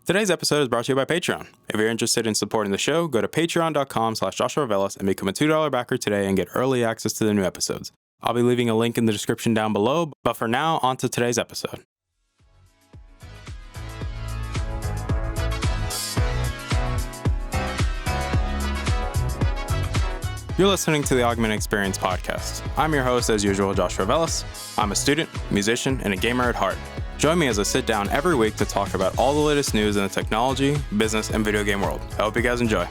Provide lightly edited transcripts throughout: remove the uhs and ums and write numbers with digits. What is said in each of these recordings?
Today's episode is brought to you by Patreon. If you're interested in supporting the show, go to patreon.com/JoshuaVelas and become a $2 backer today and get early access to the new episodes. I'll be leaving a link in the description down below, but for now, on to today's episode. You're listening to the Augmented Experience podcast. I'm your host, as usual, Joshua Velas. I'm a student, musician, and a gamer at heart. Join me as I sit down every week to talk about all the latest news in the technology, business, and video game world. I hope you guys enjoy.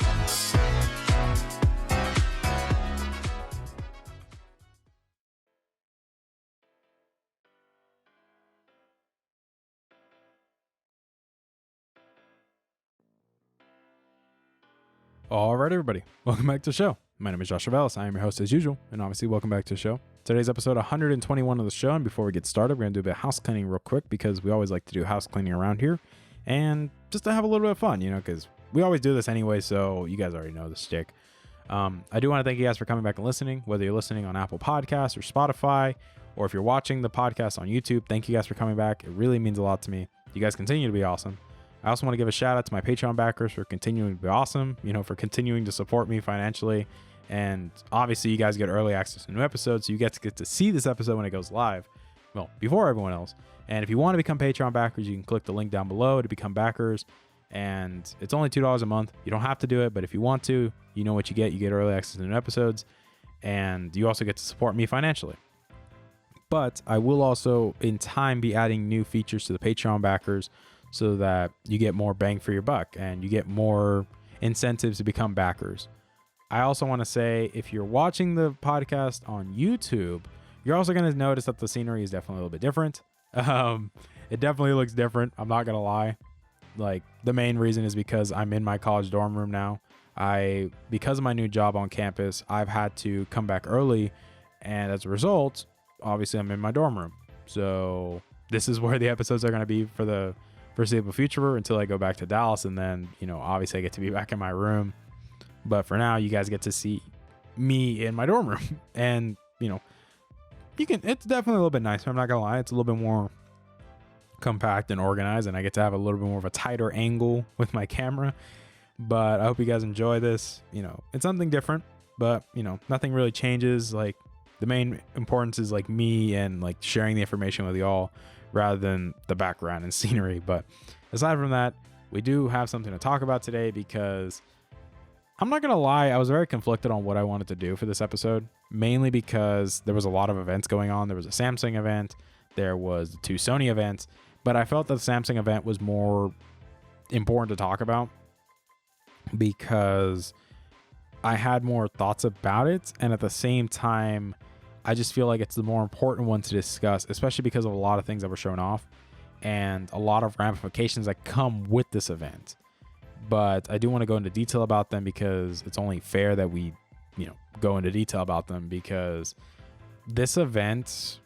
All right, everybody. Welcome back to the show. My name is Joshua Velas. I am your host as usual, and obviously welcome back to the show. Today's episode 121 of the show, and before we get started, we're going to do a bit of house cleaning real quick because we always like to do house cleaning around here and just to have a little bit of fun, because we always do this anyway, so you guys already know the shtick. I do want to thank you guys for coming back and listening, whether you're listening on Apple Podcasts or Spotify, or if you're watching the podcast on YouTube. Thank you guys for coming back. It really means a lot to me. You guys continue to be awesome. I also want to give a shout out to my Patreon backers for continuing to be awesome, for continuing to support me financially. And obviously you guys get early access to new episodes, so you get to see this episode when it goes live, well, before everyone else. And if you want to become Patreon backers, you can click the link down below to become backers. And it's only $2 a month. You don't have to do it, but if you want to, you know what you get. You get early access to new episodes, and you also get to support me financially. But I will also, in time, be adding new features to the Patreon backers so that you get more bang for your buck and you get more incentives to become backers. I also want to say, if you're watching the podcast on YouTube, you're also going to notice that the scenery is definitely a little bit different. It definitely looks different. I'm not going to lie. Like, the main reason is because I'm in my college dorm room now. Because of my new job on campus, I've had to come back early. And as a result, obviously I'm in my dorm room. So this is where the episodes are going to be for the foreseeable future until I go back to Dallas. And then, obviously I get to be back in my room. But for now, you guys get to see me in my dorm room. And, it's definitely a little bit nicer. I'm not going to lie. It's a little bit more compact and organized. And I get to have a little bit more of a tighter angle with my camera. But I hope you guys enjoy this. It's something different. But, nothing really changes. Like, the main importance is, like, me and, like, sharing the information with y'all rather than the background and scenery. But aside from that, we do have something to talk about today because I'm not going to lie, I was very conflicted on what I wanted to do for this episode, mainly because there was a lot of events going on. There was a Samsung event, there was the two Sony events, but I felt that the Samsung event was more important to talk about because I had more thoughts about it, and at the same time, I just feel like it's the more important one to discuss, especially because of a lot of things that were shown off and a lot of ramifications that come with this event. But I do want to go into detail about them because it's only fair that we, go into detail about them, because this event,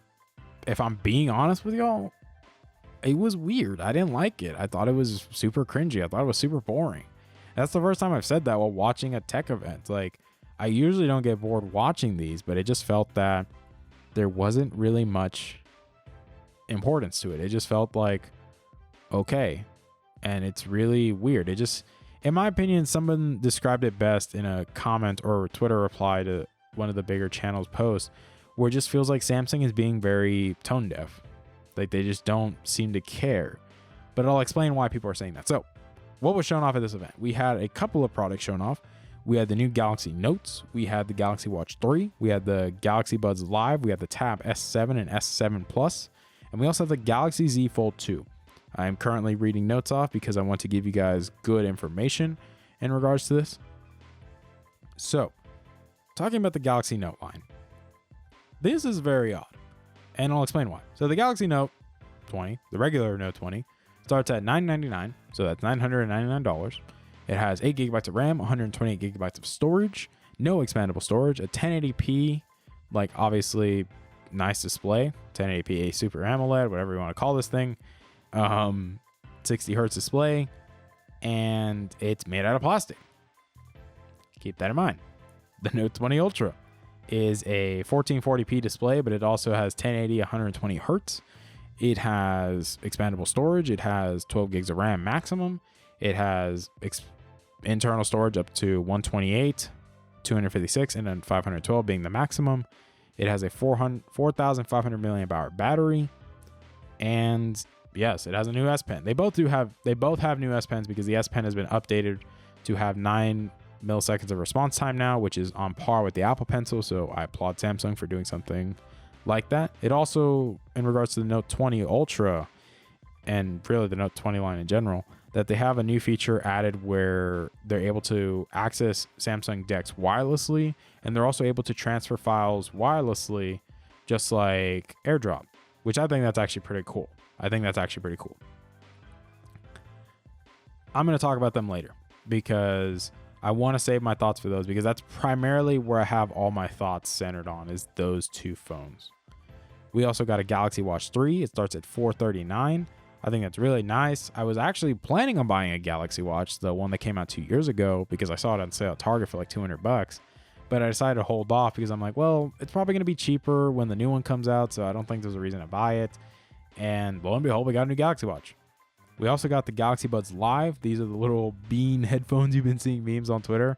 if I'm being honest with y'all, it was weird. I didn't like it. I thought it was super cringy. I thought it was super boring. That's the first time I've said that while watching a tech event. Like, I usually don't get bored watching these, but it just felt that there wasn't really much importance to it. It just felt like, okay. And it's really weird. It just, in my opinion, someone described it best in a comment or Twitter reply to one of the bigger channels' posts, where it just feels like Samsung is being very tone deaf. Like, they just don't seem to care. But I'll explain why people are saying that. So, what was shown off at this event? We had a couple of products shown off. We had the new Galaxy Notes. We had the Galaxy Watch 3. We had the Galaxy Buds Live. We had the Tab S7 and S7 Plus. And we also have the Galaxy Z Fold 2. I'm currently reading notes off because I want to give you guys good information in regards to this. So, talking about the Galaxy Note line. This is very odd, and I'll explain why. So the Galaxy Note 20, the regular Note 20, starts at $999, so that's $999. It has 8 gigabytes of RAM, 128 gigabytes of storage, no expandable storage, a 1080p, like, obviously nice display, 1080p Super AMOLED, whatever you want to call this thing. 60 hertz display, and it's made out of plastic. Keep that in mind. The Note 20 Ultra is a 1440p display, but it also has 1080, 120 hertz. It has expandable storage. It has 12 gigs of RAM maximum. It has internal storage up to 128, 256, and then 512 being the maximum. It has a 4,500 milliamp hour battery, and yes, it has a new S Pen. They both have new S Pens because the S Pen has been updated to have 9 milliseconds of response time now, which is on par with the Apple Pencil. So I applaud Samsung for doing something like that. It also, in regards to the Note 20 Ultra and really the Note 20 line in general, that they have a new feature added where they're able to access Samsung DeX wirelessly, and they're also able to transfer files wirelessly, just like AirDrop, which I think that's actually pretty cool. I'm going to talk about them later because I want to save my thoughts for those, because that's primarily where I have all my thoughts centered on, is those two phones. We also got a Galaxy Watch 3. It starts at $439. I think that's really nice. I was actually planning on buying a Galaxy Watch, the one that came out 2 years ago, because I saw it on sale at Target for like $200. But I decided to hold off because I'm like, well, it's probably going to be cheaper when the new one comes out, so I don't think there's a reason to buy it. And lo and behold, we got a new Galaxy Watch. We also got the Galaxy Buds Live. These are the little bean headphones you've been seeing memes on Twitter.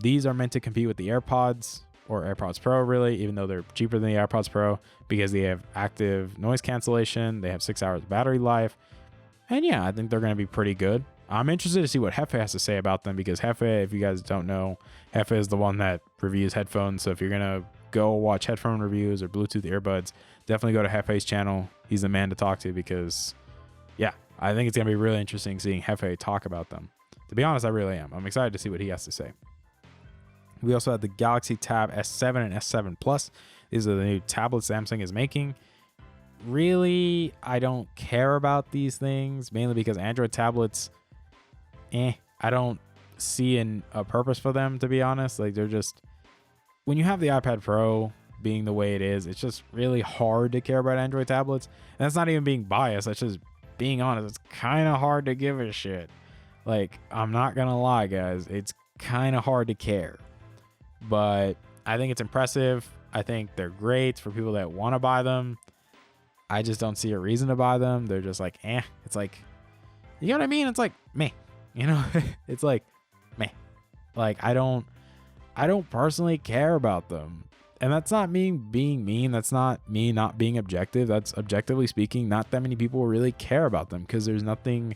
These are meant to compete with the AirPods, or AirPods Pro, really, even though they're cheaper than the AirPods Pro, because they have active noise cancellation. They have 6 hours battery life. And yeah, I think they're going to be pretty good. I'm interested to see what Hefe has to say about them, because Hefe, if you guys don't know, Hefe is the one that reviews headphones. So if you're going to go watch headphone reviews or Bluetooth earbuds, definitely go to Hefe's channel. He's the man to talk to, because yeah, I think it's going to be really interesting seeing Hefe talk about them. To be honest, I really am. I'm excited to see what he has to say. We also had the Galaxy Tab S7 and S7 Plus. These are the new tablets Samsung is making. Really, I don't care about these things, mainly because Android tablets, I don't see a purpose for them, to be honest. Like, they're just, when you have the iPad Pro being the way it is, it's just really hard to care about Android tablets. And that's not even being biased. That's just being honest. It's kind of hard to give a shit. Like, I'm not going to lie, guys. It's kind of hard to care. But I think it's impressive. I think they're great for people that want to buy them. I just don't see a reason to buy them. They're just like, It's like, you know what I mean? It's like, meh. You know, it's like, meh. Like, I don't personally care about them. And that's not me being mean. That's not me not being objective. That's, objectively speaking, not that many people really care about them, because there's nothing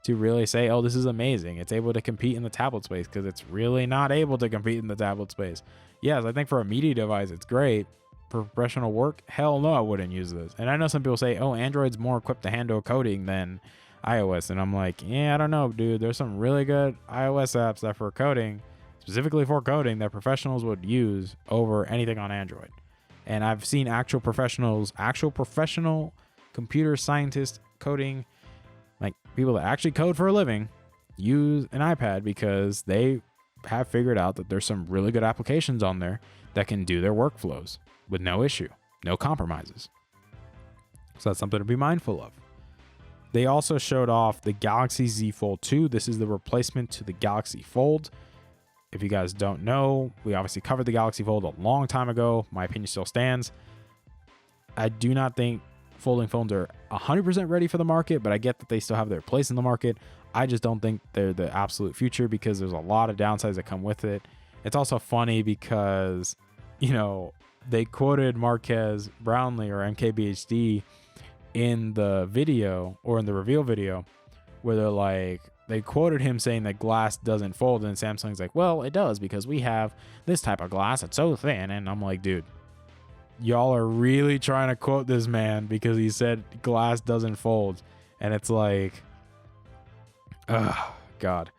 to really say, oh, this is amazing. It's able to compete in the tablet space, because it's really not able to compete in the tablet space. Yes, I think for a media device, it's great. For professional work, hell no, I wouldn't use this. And I know some people say, oh, Android's more equipped to handle coding than iOS. And I'm like, yeah, I don't know, dude. There's some really good iOS apps that for coding, specifically for coding, that professionals would use over anything on Android. And I've seen actual professional computer scientists coding, like people that actually code for a living, use an iPad, because they have figured out that there's some really good applications on there that can do their workflows with no issue, no compromises. So that's something to be mindful of. They also showed off the Galaxy Z Fold 2. This is the replacement to the Galaxy Fold. If you guys don't know, we obviously covered the Galaxy Fold a long time ago. My opinion still stands. I do not think folding phones are 100% ready for the market, but I get that they still have their place in the market. I just don't think they're the absolute future, because there's a lot of downsides that come with it. It's also funny because, you know, they quoted Marquez Brownlee, or MKBHD, in the video, or in the reveal video, where they're like, they quoted him saying that glass doesn't fold, and Samsung's like, well, it does, because we have this type of glass. It's so thin. And I'm like, dude, y'all are really trying to quote this man because he said glass doesn't fold. And it's like, God.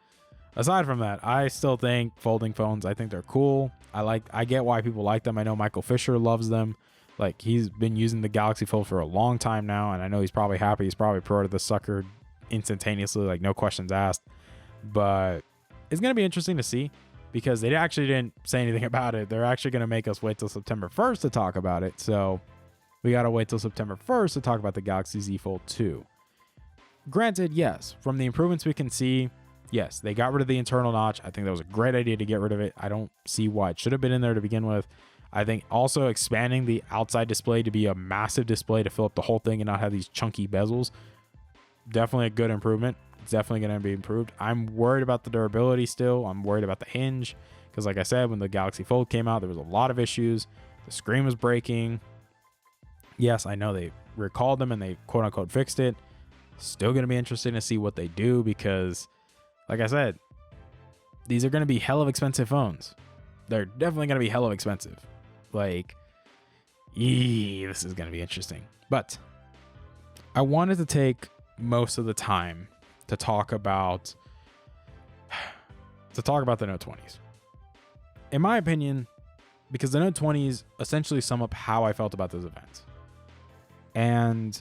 Aside from that, I still think folding phones, I think they're cool. I get why people like them. I know Michael Fisher loves them. Like, he's been using the Galaxy Fold for a long time now, and I know he's probably happy. He's probably promoted the sucker instantaneously, like no questions asked. But it's going to be interesting to see, because they actually didn't say anything about it. They're actually going to make us wait till September 1st to talk about it. So we got to wait till September 1st to talk about the Galaxy Z Fold 2. Granted, yes, from the improvements we can see, yes, they got rid of the internal notch. I think that was a great idea to get rid of it. I don't see why it should have been in there to begin with. I think also expanding the outside display to be a massive display to fill up the whole thing and not have these chunky bezels, definitely a good improvement. It's definitely going to be improved. I'm worried about the durability still. I'm worried about the hinge because, like I said, when the Galaxy Fold came out, there was a lot of issues. The screen was breaking. Yes, I know they recalled them and they quote unquote fixed it. Still going to be interesting to see what they do because, like I said, these are going to be hell of expensive phones. They're definitely going to be hell of expensive. Like, this is going to be interesting. But I wanted to take most of the time to talk about the Note 20s. In my opinion, because the Note 20s essentially sum up how I felt about this event. And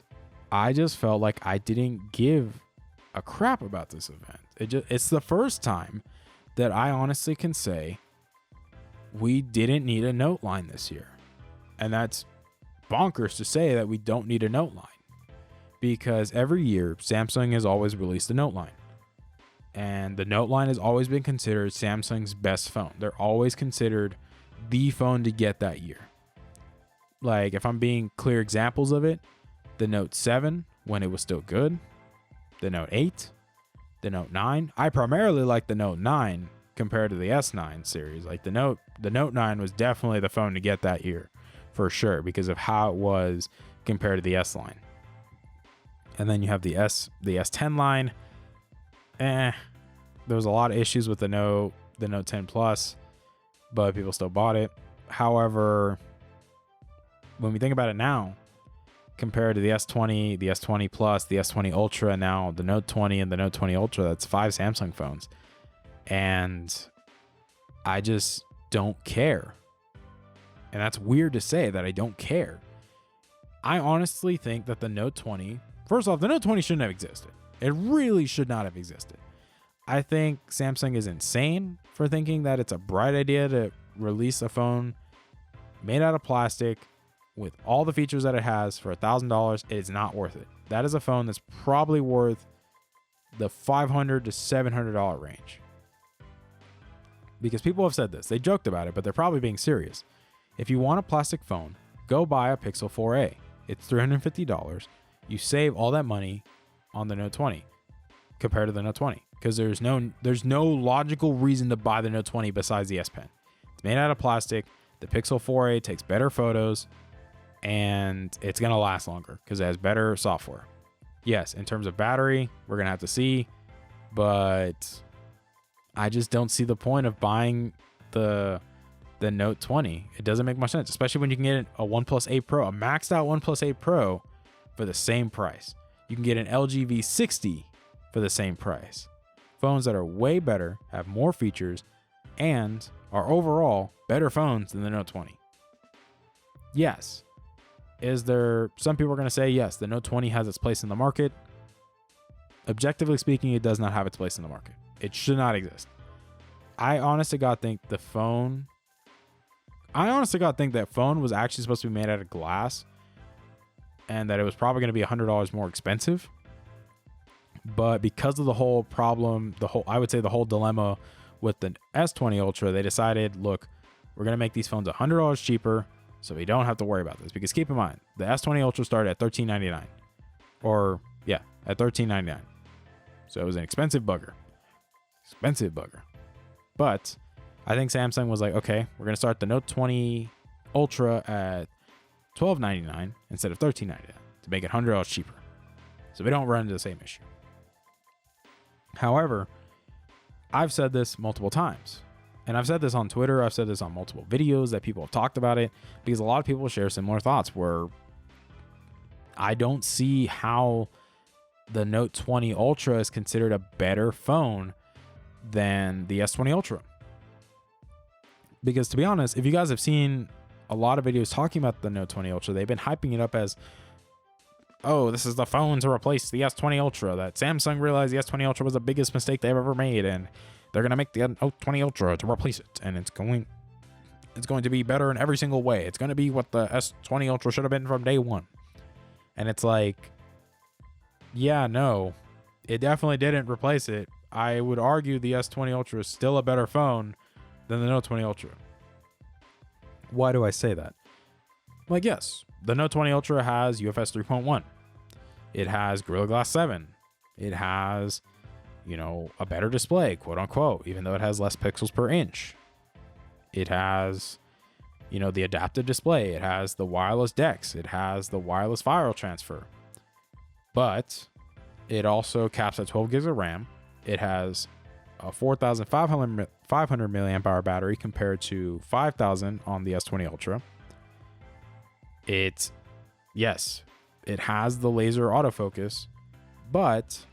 I just felt like I didn't give a crap about this event. It's the first time that I honestly can say we didn't need a Note line this year. And that's bonkers to say that we don't need a Note line. Because every year, Samsung has always released a Note line. And the Note line has always been considered Samsung's best phone. They're always considered the phone to get that year. Like, if I'm being clear examples of it, the Note 7, when it was still good, the Note 8, the Note 9. I primarily like the Note 9 compared to the S9 series. Like, the Note 9 was definitely the phone to get that year, for sure, because of how it was compared to the S line. And then you have the S10 line. There was a lot of issues with the Note 10 Plus, but people still bought it. However, when we think about it now, compared to the S20, the S20 Plus, the S20 Ultra, now the Note 20 and the Note 20 Ultra, that's 5 Samsung phones. And I just don't care. And that's weird to say that I don't care. I honestly think that the Note 20, first off, the Note 20 shouldn't have existed. It really should not have existed. I think Samsung is insane for thinking that it's a bright idea to release a phone made out of plastic with all the features that it has for $1,000. It is not worth it. That is a phone that's probably worth the $500 to $700 range. Because people have said this. They joked about it, but they're probably being serious. If you want a plastic phone, go buy a Pixel 4a. It's $350. You save all that money on the Note 20 compared to the Note 20. Because there's no logical reason to buy the Note 20 besides the S Pen. It's made out of plastic. The Pixel 4a takes better photos. And it's going to last longer because it has better software. Yes, in terms of battery, we're going to have to see. But I just don't see the point of buying the Note 20. It doesn't make much sense, especially when you can get a OnePlus 8 Pro, a maxed out OnePlus 8 Pro for the same price. You can get an LG V60 for the same price. Phones that are way better, have more features, and are overall better phones than the Note 20. Yes. Some people are going to say, yes, the Note 20 has its place in the market. Objectively speaking, it does not have its place in the market. It should not exist. I honestly got to think that phone was actually supposed to be made out of glass and that it was probably going to be $100 more expensive. But because of the whole problem, the whole dilemma with the S20 Ultra, they decided, look, we're going to make these phones $100 cheaper so we don't have to worry about this. Because keep in mind, the S20 Ultra started at $1399. At $1399. So it was an expensive bugger. But I think Samsung was like, okay, we're going to start the Note 20 Ultra at $1299 instead of $1399 to make it $100 cheaper. So we don't run into the same issue. However, I've said this multiple times. And I've said this on Twitter. I've said this on multiple videos that people have talked about it because a lot of people share similar thoughts where I don't see how the Note 20 Ultra is considered a better phone than the S20 Ultra. Because to be honest, if you guys have seen a lot of videos talking about the Note 20 Ultra, they've been hyping it up as, oh, this is the phone to replace the S20 Ultra, that Samsung realized the S20 Ultra was the biggest mistake they've ever made, and they're going to make the Note 20 Ultra to replace it, and it's going to be better in every single way. It's going to be what the S20 Ultra should have been from day one. And it's like, yeah, no, it definitely didn't replace it. I would argue the S20 Ultra is still a better phone than the Note 20 Ultra. Why do I say that? Like, yes, the Note 20 Ultra has UFS 3.1. It has Gorilla Glass 7. It has a better display, quote unquote, even though it has less pixels per inch. It has, the adaptive display. It has the wireless DeX. It has the wireless file transfer. But it also caps at 12 gigs of RAM. It has a 4,500 milliamp hour battery compared to 5,000 on the S20 Ultra. It has the laser autofocus, but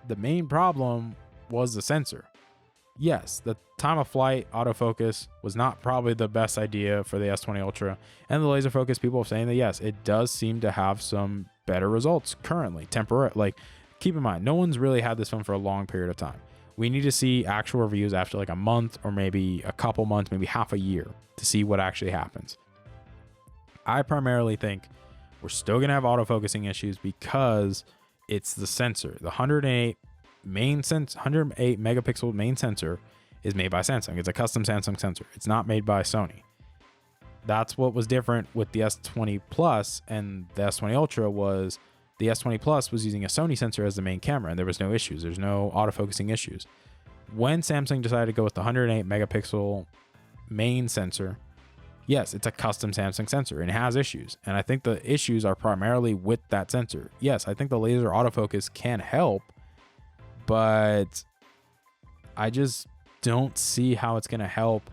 the main problem was the sensor. Yes, the time of flight autofocus was not probably the best idea for the S20 Ultra, and the laser focus, people are saying that yes, it does seem to have some better results currently, keep in mind, no one's really had this phone for a long period of time. We need to see actual reviews after like a month or maybe a couple months, maybe half a year to see what actually happens. I primarily think we're still going to have autofocusing issues because it's the sensor. The 108 megapixel main sensor is made by Samsung. It's a custom Samsung sensor. It's not made by Sony. That's what was different with the S20 Plus and the S20 Ultra was the S20 Plus was using a Sony sensor as the main camera, and there was no issues. There's no autofocusing issues. When Samsung decided to go with the 108 megapixel main sensor, yes, it's a custom Samsung sensor and it has issues. And I think the issues are primarily with that sensor. Yes, I think the laser autofocus can help, but I just don't see how it's going to help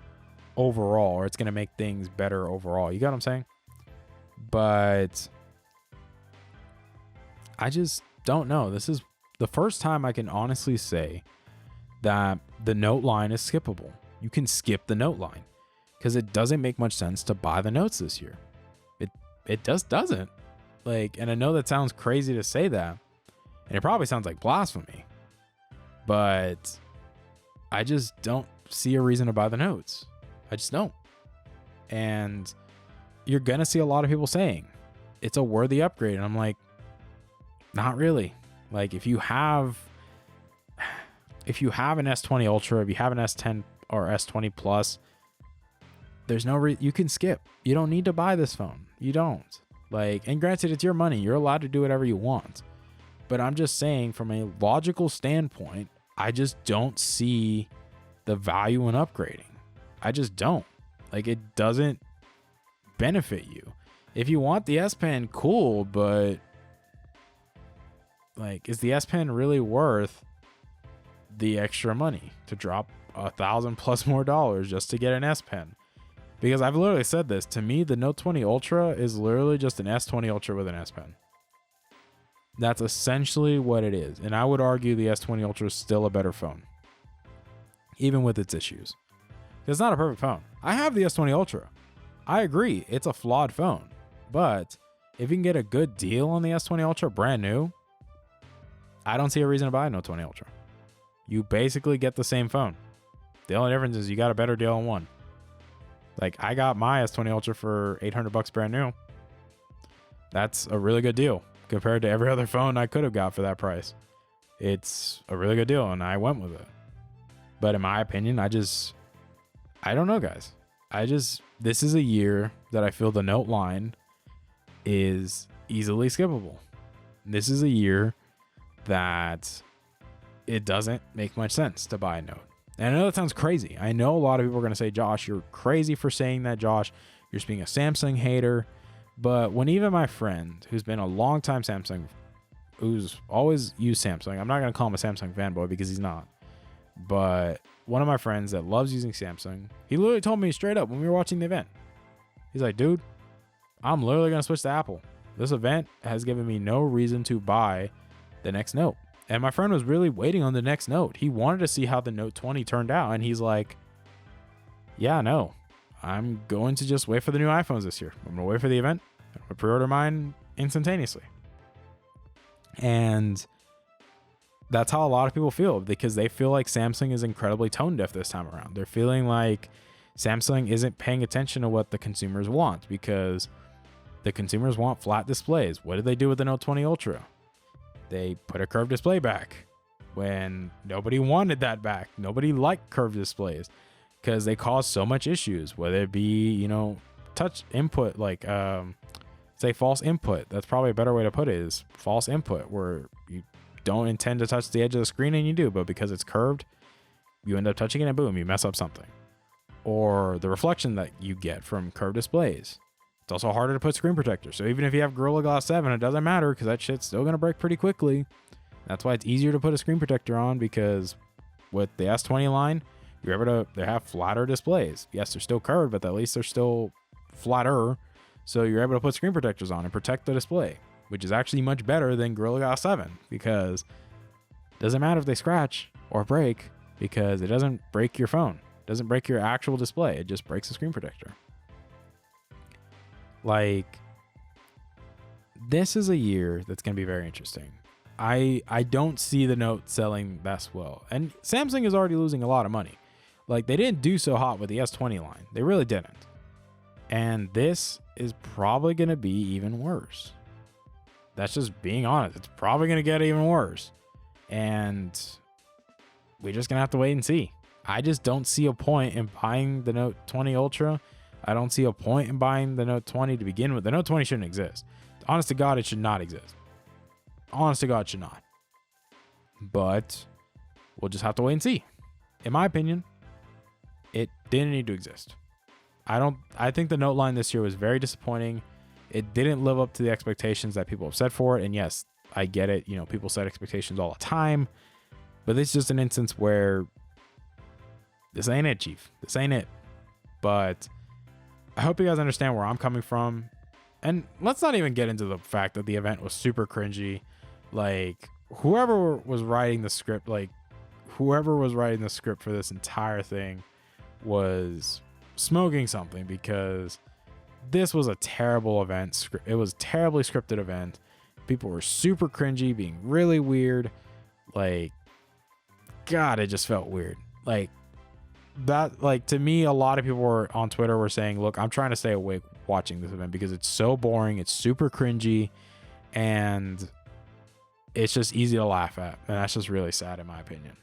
overall, or it's going to make things better overall. You got what I'm saying? But I just don't know. This is the first time I can honestly say that the Note line is skippable. You can skip the Note line because it doesn't make much sense to buy the Notes this year. It just doesn't. And I know that sounds crazy to say that, and it probably sounds like blasphemy, but I just don't see a reason to buy the Notes. I just don't. And you're going to see a lot of people saying it's a worthy upgrade. And I'm like, not really. If you have an S20 Ultra, if you have an S10 or S20 Plus, there's no reason you can skip. You don't need to buy this phone. You don't. And granted, it's your money. You're allowed to do whatever you want. But I'm just saying, from a logical standpoint, I just don't see the value in upgrading. I just don't. It doesn't benefit you. If you want the S Pen, cool, but is the S Pen really worth the extra money to drop $1,000+ more dollars just to get an S Pen? Because I've literally said this. To me, the Note 20 Ultra is literally just an S20 Ultra with an S Pen. That's essentially what it is. And I would argue the S20 Ultra is still a better phone, even with its issues. It's not a perfect phone. I have the S20 Ultra. I agree, it's a flawed phone. But if you can get a good deal on the S20 Ultra brand new, I don't see a reason to buy a Note 20 Ultra. You basically get the same phone. The only difference is you got a better deal on one. I got my S20 Ultra for $800 brand new. That's a really good deal compared to every other phone I could have got for that price. It's a really good deal, and I went with it. But in my opinion, I don't know, guys. This is a year that I feel the Note line is easily skippable. This is a year that it doesn't make much sense to buy a Note. And I know that sounds crazy. I know a lot of people are going to say, Josh, you're crazy for saying that, Josh. You're just being a Samsung hater. But when even my friend, who's been a long time Samsung, who's always used Samsung, I'm not going to call him a Samsung fanboy because he's not. But one of my friends that loves using Samsung, he literally told me straight up when we were watching the event. He's like, dude, I'm literally going to switch to Apple. This event has given me no reason to buy the next Note. And my friend was really waiting on the next Note. He wanted to see how the Note 20 turned out. And he's like, yeah, no, I'm going to just wait for the new iPhones this year. I'm going to wait for the event. I'm going to pre-order mine instantaneously. And that's how a lot of people feel, because they feel like Samsung is incredibly tone deaf this time around. They're feeling like Samsung isn't paying attention to what the consumers want, because the consumers want flat displays. What did they do with the Note 20 Ultra? They put a curved display back when nobody wanted that back. Nobody liked curved displays because they cause so much issues, whether it be, touch input, say false input. That's probably a better way to put it, is false input, where you don't intend to touch the edge of the screen and you do, but because it's curved, you end up touching it and boom, you mess up something. Or the reflection that you get from curved displays. It's also harder to put screen protectors. So even if you have Gorilla Glass 7, it doesn't matter because that shit's still going to break pretty quickly. That's why it's easier to put a screen protector on, because with the S20 line, you're able to, they have flatter displays. Yes, they're still curved, but at least they're still flatter. So you're able to put screen protectors on and protect the display, which is actually much better than Gorilla Glass 7, because it doesn't matter if they scratch or break, because it doesn't break your phone. It doesn't break your actual display. It just breaks the screen protector. Like, this is a year that's going to be very interesting. I don't see the Note selling that well. And Samsung is already losing a lot of money. Like, they didn't do so hot with the S20 line. They really didn't. And this is probably going to be even worse. That's just being honest. It's probably going to get even worse. And we're just going to have to wait and see. I just don't see a point in buying the Note 20 Ultra. I don't see a point in buying the Note 20 to begin with. The Note 20 shouldn't exist. Honest to God, it should not exist. Honest to God, it should not. But we'll just have to wait and see. In my opinion, it didn't need to exist. I think the Note line this year was very disappointing. It didn't live up to the expectations that people have set for it. And yes, I get it. You know, people set expectations all the time. But this is just an instance where this ain't it, Chief. This ain't it. But I hope you guys understand where I'm coming from. And let's not even get into the fact that the event was super cringy. Like, whoever was writing the script for this entire thing was smoking something, because this was a terrible event. It was a terribly scripted event. People were super cringy, being really weird. Like, God, it just felt weird. Like, that, like, to me, a lot of people were on Twitter were saying, look, I'm trying to stay awake watching this event because it's so boring, it's super cringy, and it's just easy to laugh at. And that's just really sad in my opinion.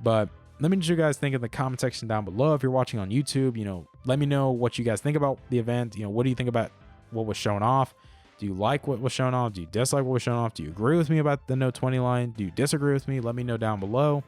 But let me know what you guys think in the comment section down below. If you're watching on YouTube, you know, let me know what you guys think about the event. You know, what do you think about what was shown off? Do you like what was shown off? Do you dislike what was shown off? Do you agree with me about the Note 20 line? Do you disagree with me? Let me know down below.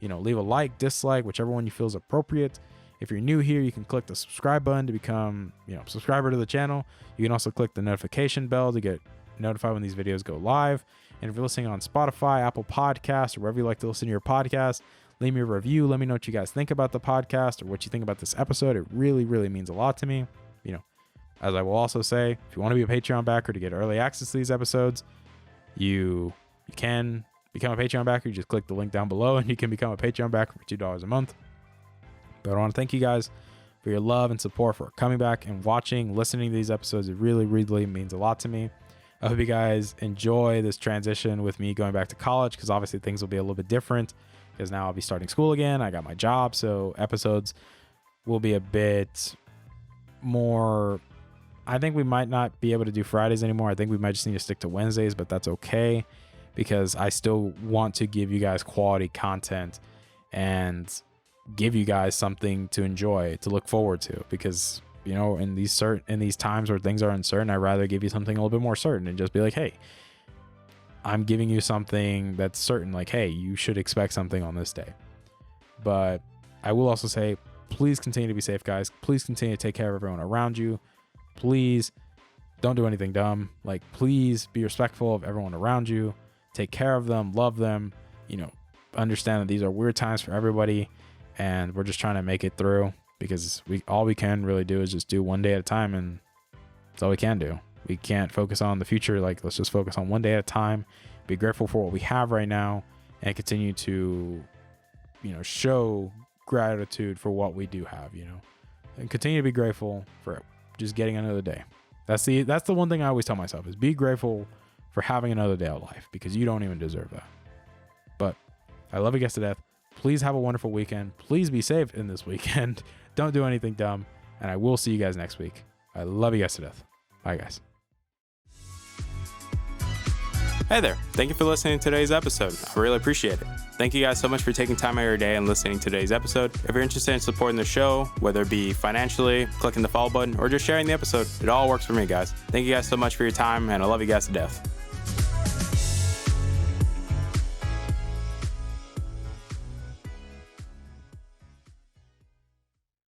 You know, leave a like, dislike, whichever one you feel is appropriate. If you're new here, you can click the subscribe button to become, you know, subscriber to the channel. You can also click the notification bell to get notified when these videos go live. And if you're listening on Spotify, Apple Podcasts, or wherever you like to listen to your podcast, leave me a review. Let me know what you guys think about the podcast or what you think about this episode. It really, really means a lot to me. You know, as I will also say, if you want to be a Patreon backer to get early access to these episodes, you can become a Patreon backer. You just click the link down below and you can become a Patreon backer for $2 a month. But I want to thank you guys for your love and support, for coming back and watching, listening to these episodes. It really, really means a lot to me. I hope you guys enjoy this transition with me going back to college, because obviously things will be a little bit different, because now I'll be starting school again. I got my job, so episodes will be a bit more. I think we might not be able to do Fridays anymore. I think we might just need to stick to Wednesdays, but that's okay, because I still want to give you guys quality content and give you guys something to enjoy, to look forward to, because, you know, in these times where things are uncertain, I'd rather give you something a little bit more certain and just be like, hey, I'm giving you something that's certain. Like, hey, you should expect something on this day. But I will also say, please continue to be safe, guys. Please continue to take care of everyone around you. Please don't do anything dumb. Like, please be respectful of everyone around you. Take care of them, love them, you know, understand that these are weird times for everybody, and we're just trying to make it through, because all we can really do is just do one day at a time, and that's all we can do. We can't focus on the future. Like, let's just focus on one day at a time, be grateful for what we have right now, and continue to, you know, show gratitude for what we do have, you know, and continue to be grateful for just getting another day. That's the one thing I always tell myself, is be grateful for having another day of life, because you don't even deserve that. But I love you guys to death. Please have a wonderful weekend. Please be safe in this weekend. Don't do anything dumb. And I will see you guys next week. I love you guys to death. Bye, guys. Hey there. Thank you for listening to today's episode. I really appreciate it. Thank you guys so much for taking time out of your day and listening to today's episode. If you're interested in supporting the show, whether it be financially, clicking the follow button, or just sharing the episode, it all works for me, guys. Thank you guys so much for your time, and I love you guys to death.